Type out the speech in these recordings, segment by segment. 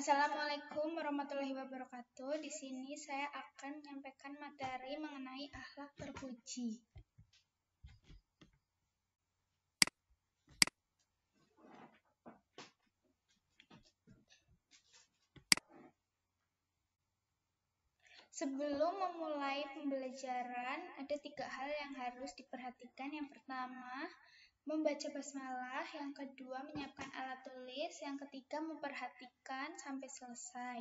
Assalamualaikum warahmatullahi wabarakatuh. Di sini saya akan menyampaikan materi mengenai akhlak terpuji. Sebelum memulai pembelajaran, ada 3 hal yang harus diperhatikan. Yang pertama, membaca basmalah. Yang kedua, menyiapkan alat tulis. Yang ketiga, memperhatikan sampai selesai.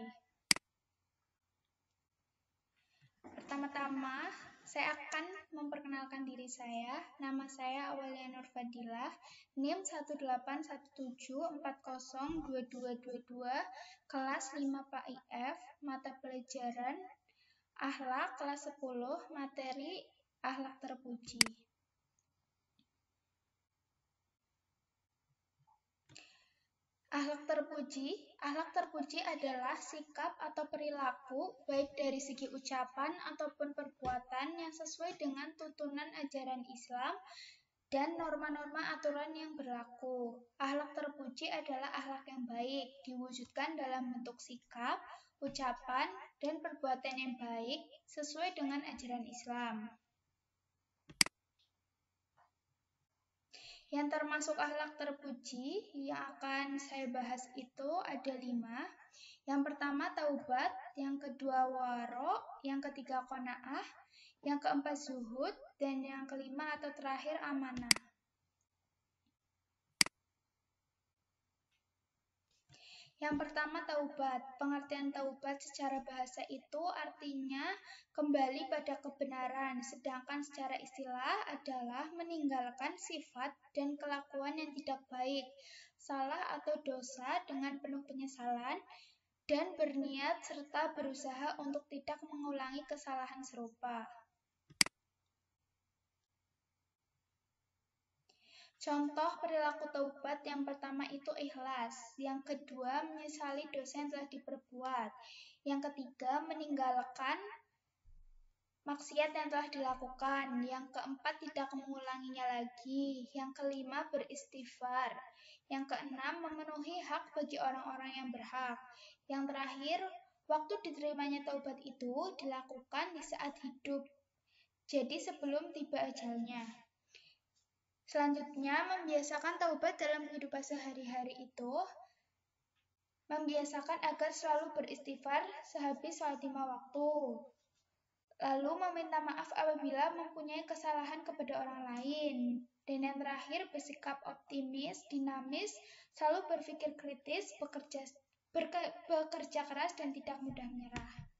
Pertama-tama, saya akan memperkenalkan diri saya. Nama saya Auwalia Nur Fadilah, NIM 18174022222, kelas 5 PAIF, mata pelajaran Akhlak, kelas 10, materi Akhlak terpuji. Akhlak terpuji adalah sikap atau perilaku baik dari segi ucapan ataupun perbuatan yang sesuai dengan tuntunan ajaran Islam dan norma-norma aturan yang berlaku. Akhlak terpuji adalah akhlak yang baik, diwujudkan dalam bentuk sikap, ucapan, dan perbuatan yang baik sesuai dengan ajaran Islam. Yang termasuk akhlak terpuji yang akan saya bahas itu ada 5. Yang pertama taubat, yang kedua waro, yang ketiga qanaah, yang keempat zuhud, dan yang kelima atau terakhir amanah. Yang pertama taubat. Pengertian taubat secara bahasa itu artinya kembali pada kebenaran, sedangkan secara istilah adalah meninggalkan sifat dan kelakuan yang tidak baik, salah atau dosa dengan penuh penyesalan, dan berniat serta berusaha untuk tidak mengulangi kesalahan serupa. Contoh perilaku taubat yang pertama itu ikhlas, yang kedua menyesali dosa yang telah diperbuat, yang ketiga meninggalkan maksiat yang telah dilakukan, yang keempat tidak mengulanginya lagi, yang kelima beristighfar, yang keenam memenuhi hak bagi orang-orang yang berhak, yang terakhir waktu diterimanya taubat itu dilakukan di saat hidup, jadi sebelum tiba ajalnya. Selanjutnya, membiasakan taubat dalam kehidupan sehari-hari itu membiasakan agar selalu beristighfar sehabis sholat 5 waktu. Lalu meminta maaf apabila mempunyai kesalahan kepada orang lain. Dan yang terakhir, bersikap optimis, dinamis, selalu berpikir kritis, bekerja keras dan tidak mudah menyerah.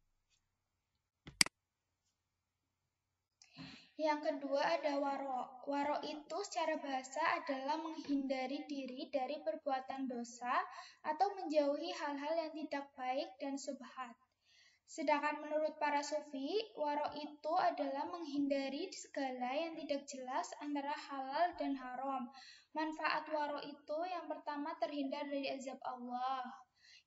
Yang kedua ada waro. Waro itu secara bahasa adalah menghindari diri dari perbuatan dosa atau menjauhi hal-hal yang tidak baik dan subhat. Sedangkan menurut para sufi, waro itu adalah menghindari segala yang tidak jelas antara halal dan haram. Manfaat waro itu yang pertama terhindar dari azab Allah.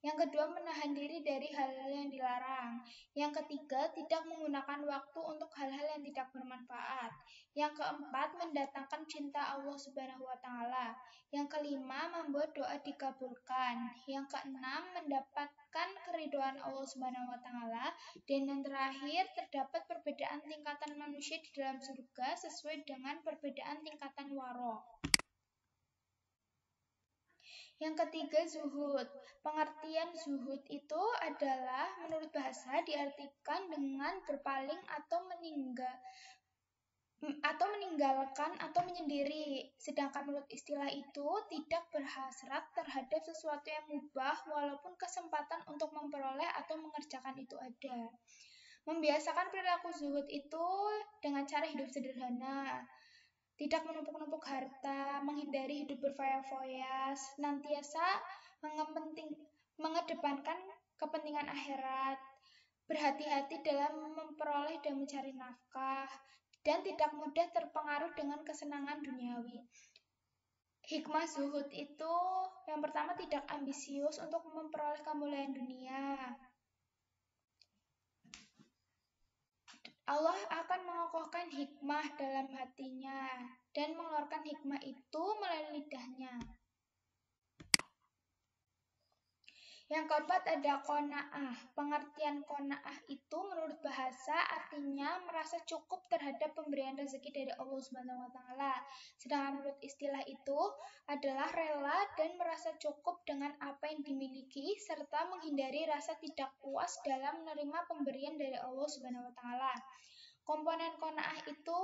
Yang kedua, menahan diri dari hal-hal yang dilarang. Yang ketiga, tidak menggunakan waktu untuk hal-hal yang tidak bermanfaat. Yang keempat, mendatangkan cinta Allah Subhanahu wa Ta'ala. Yang kelima, membuat doa dikabulkan. Yang keenam, mendapatkan keridhaan Allah Subhanahu wa Ta'ala. Dan yang terakhir, terdapat perbedaan tingkatan manusia di dalam surga sesuai dengan perbedaan tingkatan waro. Yang ketiga, zuhud. Pengertian zuhud itu adalah menurut bahasa diartikan dengan berpaling atau meninggalkan atau menyendiri. Sedangkan menurut istilah itu tidak berhasrat terhadap sesuatu yang mubah walaupun kesempatan untuk memperoleh atau mengerjakan itu ada. Membiasakan perilaku zuhud itu dengan cara hidup sederhana, tidak menumpuk-numpuk harta, menghindari hidup berfoya-foya, senantiasa mengedepankan kepentingan akhirat, berhati-hati dalam memperoleh dan mencari nafkah, dan tidak mudah terpengaruh dengan kesenangan duniawi. Hikmah zuhud itu yang pertama tidak ambisius untuk memperoleh kemuliaan dunia. Allah akan mengokohkan hikmah dalam hatinya dan mengeluarkan hikmah itu melalui lidahnya. Yang keempat ada qanaah. Pengertian qanaah itu menurut bahasa artinya merasa cukup terhadap pemberian rezeki dari Allah Subhanahu wa taala. Sedangkan menurut istilah itu adalah rela dan merasa cukup dengan apa yang dimiliki serta menghindari rasa tidak puas dalam menerima pemberian dari Allah Subhanahu wa taala. Komponen qanaah itu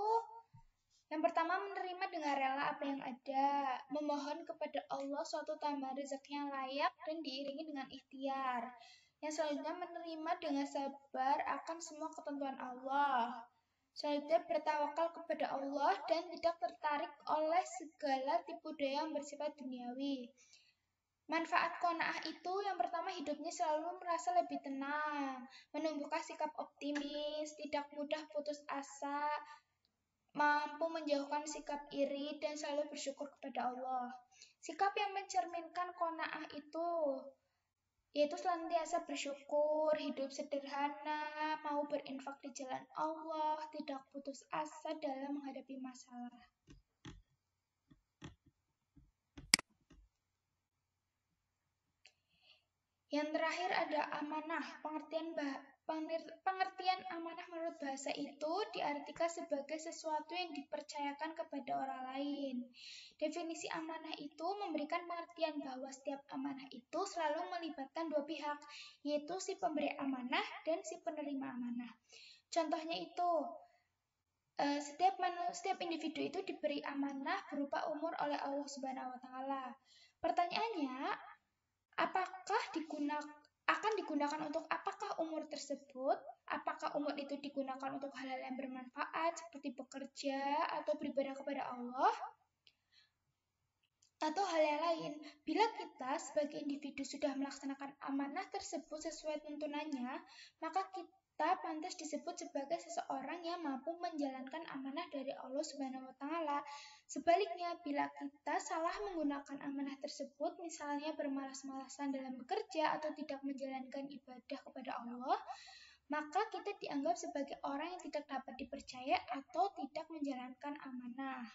yang pertama, menerima dengan rela apa yang ada, memohon kepada Allah suatu tambahan rezeki yang layak dan diiringi dengan ikhtiar. Yang selanjutnya, menerima dengan sabar akan semua ketentuan Allah. Selanjutnya, bertawakal kepada Allah dan tidak tertarik oleh segala tipu daya yang bersifat duniawi. Manfaat qanaah itu yang pertama, hidupnya selalu merasa lebih tenang, menumbuhkan sikap optimis, tidak mudah putus asa, mampu menjauhkan sikap iri dan selalu bersyukur kepada Allah. Sikap yang mencerminkan qanaah itu yaitu senantiasa bersyukur, hidup sederhana, mau berinfak di jalan Allah, tidak putus asa dalam menghadapi masalah. Yang terakhir ada amanah. Pengertian amanah menurut bahasa itu diartikan sebagai sesuatu yang dipercayakan kepada orang lain. Definisi amanah itu memberikan pengertian bahwa setiap amanah itu selalu melibatkan dua pihak, yaitu si pemberi amanah dan si penerima amanah. Contohnya itu, setiap individu itu diberi amanah berupa umur oleh Allah Subhanahu wa taala. Pertanyaannya, apakah akan digunakan untuk apakah umur tersebut? Apakah umur itu digunakan untuk hal-hal yang bermanfaat seperti bekerja atau beribadah kepada Allah? Atau hal yang lain? Bila kita sebagai individu sudah melaksanakan amanah tersebut sesuai tuntunannya, maka kita pantas disebut sebagai seseorang yang mampu menjalankan amanah dari Allah Subhanahu wa taala. Sebaliknya, bila kita salah menggunakan amanah tersebut, misalnya bermalas-malasan dalam bekerja atau tidak menjalankan ibadah kepada Allah, maka kita dianggap sebagai orang yang tidak dapat dipercaya atau tidak menjalankan amanah.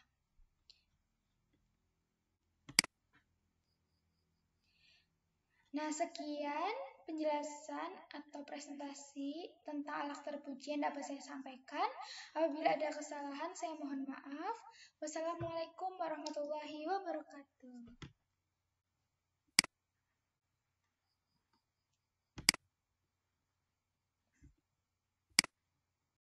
Nah, sekian penjelasan atau presentasi tentang akhlak terpuji yang dapat saya sampaikan. Apabila ada kesalahan, saya mohon maaf. Wassalamualaikum warahmatullahi wabarakatuh.